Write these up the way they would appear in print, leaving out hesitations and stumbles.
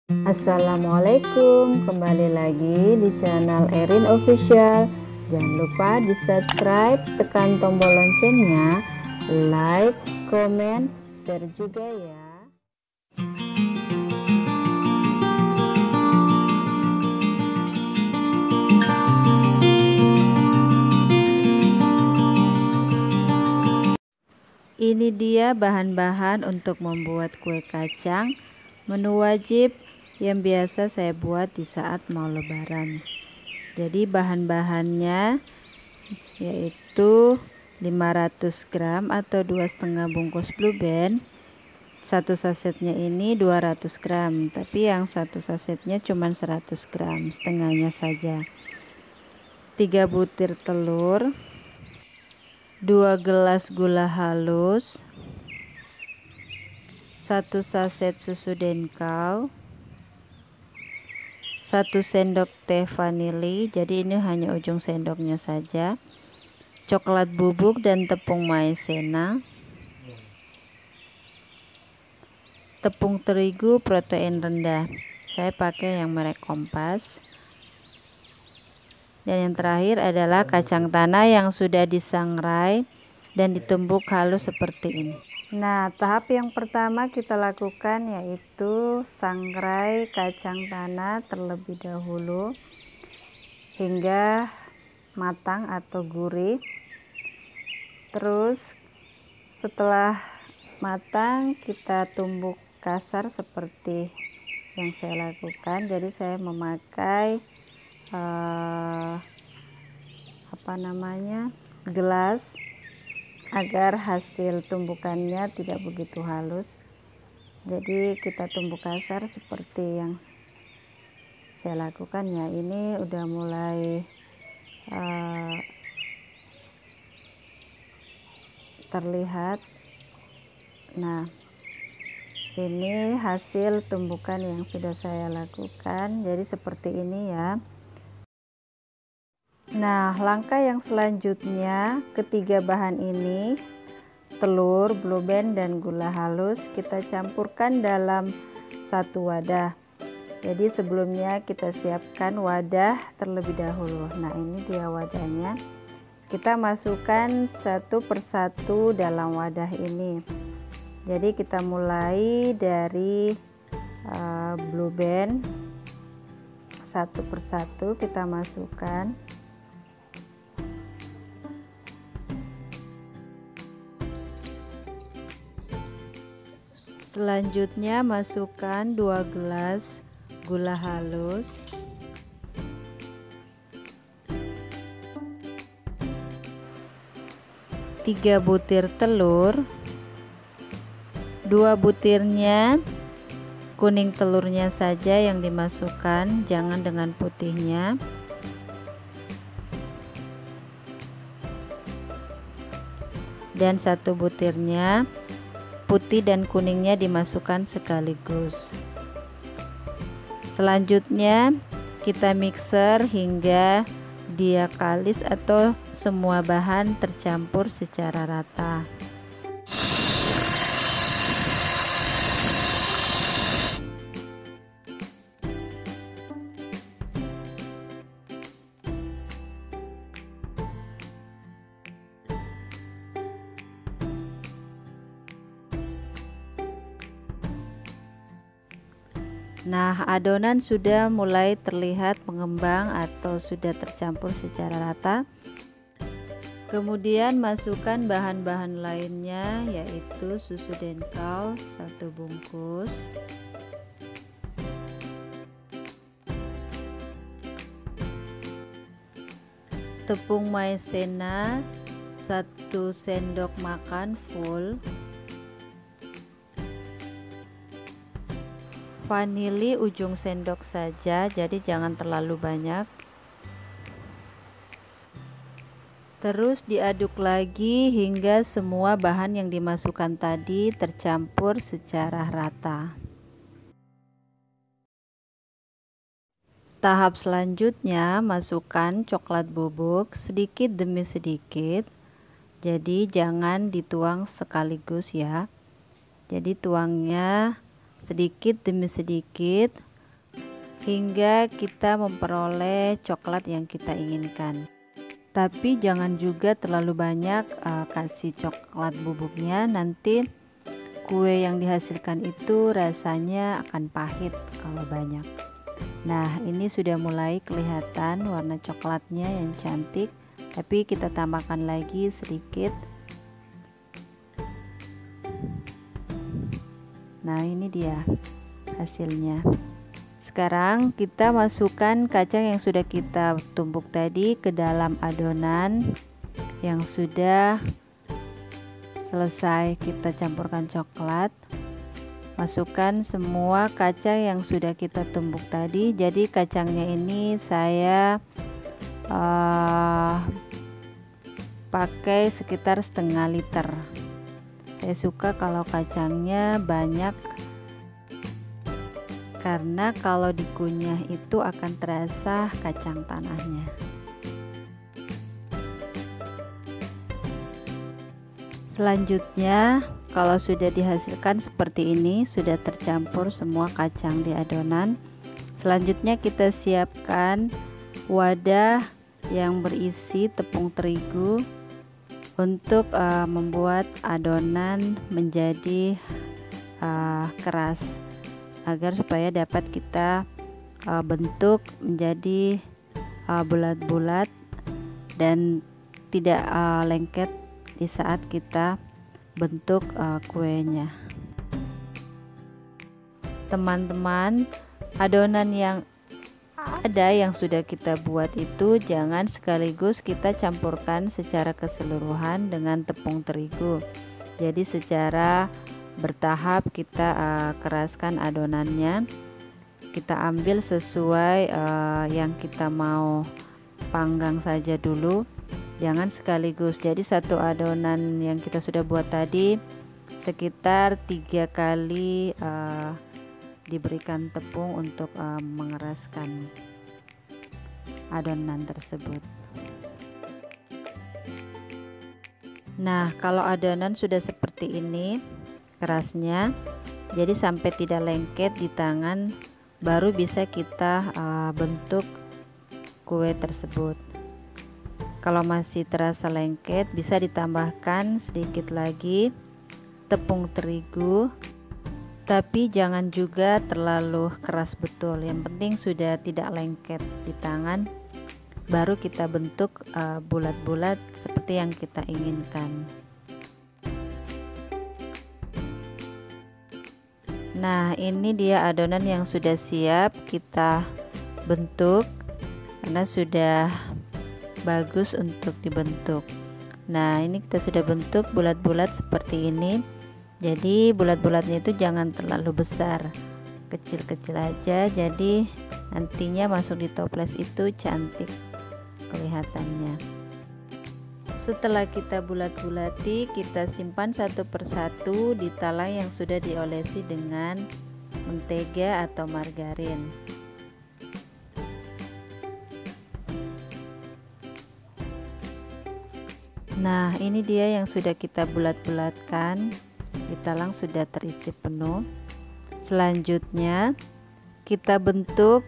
Assalamualaikum, kembali lagi di channel Erin Official. Jangan lupa di subscribe, tekan tombol loncengnya, like, komen, share juga ya. Ini dia bahan-bahan untuk membuat kue kacang menu wajib yang biasa saya buat di saat mau lebaran. Jadi bahan-bahannya yaitu 500 gram atau 2,5 bungkus Blue Band. Satu sasetnya ini 200 gram, tapi yang satu sasetnya cuma 100 gram, setengahnya saja. 3 butir telur, 2 gelas gula halus, 1 saset susu denkau, 1 sendok teh vanili, jadi ini hanya ujung sendoknya saja, coklat bubuk dan tepung maizena, tepung terigu protein rendah, saya pakai yang merek Kompas, dan yang terakhir adalah kacang tanah yang sudah disangrai dan ditumbuk halus seperti ini. Nah, tahap yang pertama kita lakukan yaitu sangrai kacang tanah terlebih dahulu hingga matang atau gurih. Terus setelah matang kita tumbuk kasar seperti yang saya lakukan. Jadi saya memakai gelas agar hasil tumbukannya tidak begitu halus. Jadi kita tumbuk kasar seperti yang saya lakukan ya. Ini udah mulai terlihat. Nah, ini hasil tumbukan yang sudah saya lakukan. Jadi seperti ini ya. Nah, langkah yang selanjutnya, ketiga bahan ini, telur, Blue Band, dan gula halus, kita campurkan dalam satu wadah. Jadi sebelumnya kita siapkan wadah terlebih dahulu. Nah, ini dia wadahnya. Kita masukkan satu persatu dalam wadah ini. Jadi kita mulai dari Blue Band, satu persatu kita masukkan. Selanjutnya masukkan 2 gelas gula halus, 3 butir telur, 2 butirnya kuning telurnya saja yang dimasukkan, jangan dengan putihnya. Dan 1 butirnya putih dan kuningnya dimasukkan sekaligus. Selanjutnya kita mixer hingga dia kalis atau semua bahan tercampur secara rata. Nah, adonan sudah mulai terlihat mengembang atau sudah tercampur secara rata. Kemudian masukkan bahan-bahan lainnya yaitu susu denkau 1 bungkus, tepung maizena 1 sendok makan full, vanili ujung sendok saja, jadi jangan terlalu banyak. Terus diaduk lagi hingga semua bahan yang dimasukkan tadi tercampur secara rata. Tahap selanjutnya masukkan coklat bubuk sedikit demi sedikit. Jadi jangan dituang sekaligus ya. Jadi tuangnya sedikit demi sedikit hingga kita memperoleh coklat yang kita inginkan. Tapi jangan juga terlalu banyak kasih coklat bubuknya, nanti kue yang dihasilkan itu rasanya akan pahit kalau banyak. Nah, ini sudah mulai kelihatan warna coklatnya yang cantik, tapi kita tambahkan lagi sedikit. Nah, ini dia hasilnya. Sekarang kita masukkan kacang yang sudah kita tumbuk tadi ke dalam adonan yang sudah selesai kita campurkan coklat. Masukkan semua kacang yang sudah kita tumbuk tadi. Jadi kacangnya ini saya pakai sekitar setengah liter. Saya suka kalau kacangnya banyak, karena kalau dikunyah itu akan terasa kacang tanahnya. Selanjutnya, kalau sudah dihasilkan seperti ini, sudah tercampur semua kacang di adonan. Selanjutnya kita siapkan wadah yang berisi tepung terigu untuk membuat adonan menjadi keras, agar supaya dapat kita bentuk menjadi bulat-bulat dan tidak lengket di saat kita bentuk kuenya. Teman-teman, adonan yang ada yang sudah kita buat itu jangan sekaligus kita campurkan secara keseluruhan dengan tepung terigu. Jadi secara bertahap kita keraskan adonannya. Kita ambil sesuai yang kita mau panggang saja dulu, jangan sekaligus. Jadi satu adonan yang kita sudah buat tadi sekitar 3 kali diberikan tepung untuk mengeraskan adonan tersebut. Nah, kalau adonan sudah seperti ini kerasnya, jadi sampai tidak lengket di tangan, baru bisa kita bentuk kue tersebut. Kalau masih terasa lengket, bisa ditambahkan sedikit lagi tepung terigu, tapi jangan juga terlalu keras betul. Yang penting sudah tidak lengket di tangan, baru kita bentuk bulat-bulat seperti yang kita inginkan. Nah, ini dia adonan yang sudah siap kita bentuk, karena sudah bagus untuk dibentuk. Nah, ini kita sudah bentuk bulat-bulat seperti ini. Jadi bulat-bulatnya itu jangan terlalu besar, kecil-kecil aja, jadi nantinya masuk di toples itu cantik kelihatannya. Setelah kita bulat-bulati, kita simpan satu persatu di talang yang sudah diolesi dengan mentega atau margarin. Nah, ini dia yang sudah kita bulat-bulatkan. Di talang sudah terisi penuh. Selanjutnya kita bentuk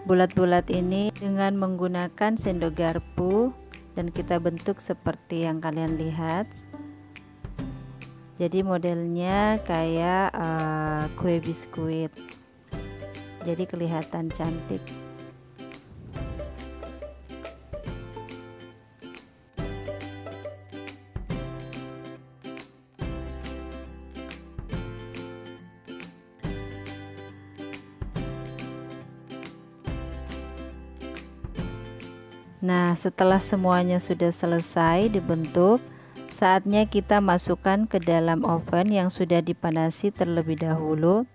bulat-bulat ini dengan menggunakan sendok garpu, dan kita bentuk seperti yang kalian lihat. Jadi modelnya kayak kue biskuit, jadi kelihatan cantik. Nah, setelah semuanya sudah selesai dibentuk, saatnya kita masukkan ke dalam oven yang sudah dipanasi terlebih dahulu,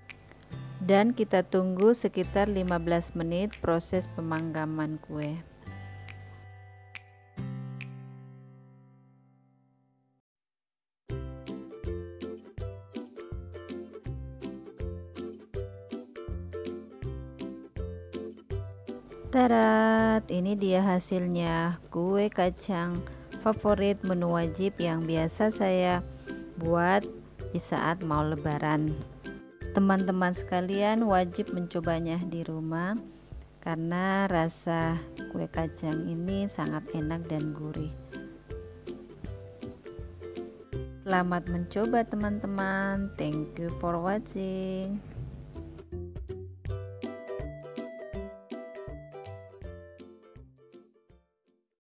dan kita tunggu sekitar 15 menit proses pemanggangan kue. Tarat, ini dia hasilnya, kue kacang favorit menu wajib yang biasa saya buat di saat mau lebaran. Teman-teman sekalian wajib mencobanya di rumah karena rasa kue kacang ini sangat enak dan gurih. Selamat mencoba teman-teman. Thank you for watching.